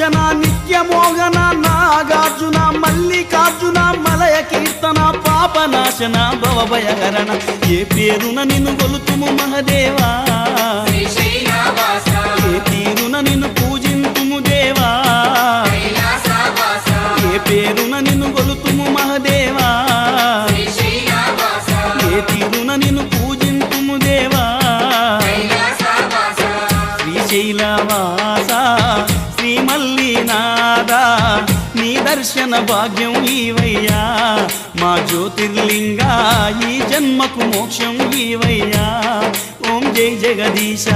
నాగభూషణ నిత్యమోహన నాగార్జున మల్లికార్జున మలయ కీర్తన పాపనాశన భవభయహరణ ఏ పేరున నిన్ను గొలుతుము మహదేవా ఏ తీరున నిన్ను పూజింతుము దేవా ఏ పేరున నిన్ను గొలుతుము మహదేవా ఏ తీరున నిన్ను పూజింతుము దేవా శ్రీశైలవాస శ్రీ మల్లినాథ నీ దర్శన భాగ్యం ఈవయ్యా మా జ్యోతిర్లింగ ఈ జన్మకు మోక్షం ఈవయ్యా ఓం జై జగదీశ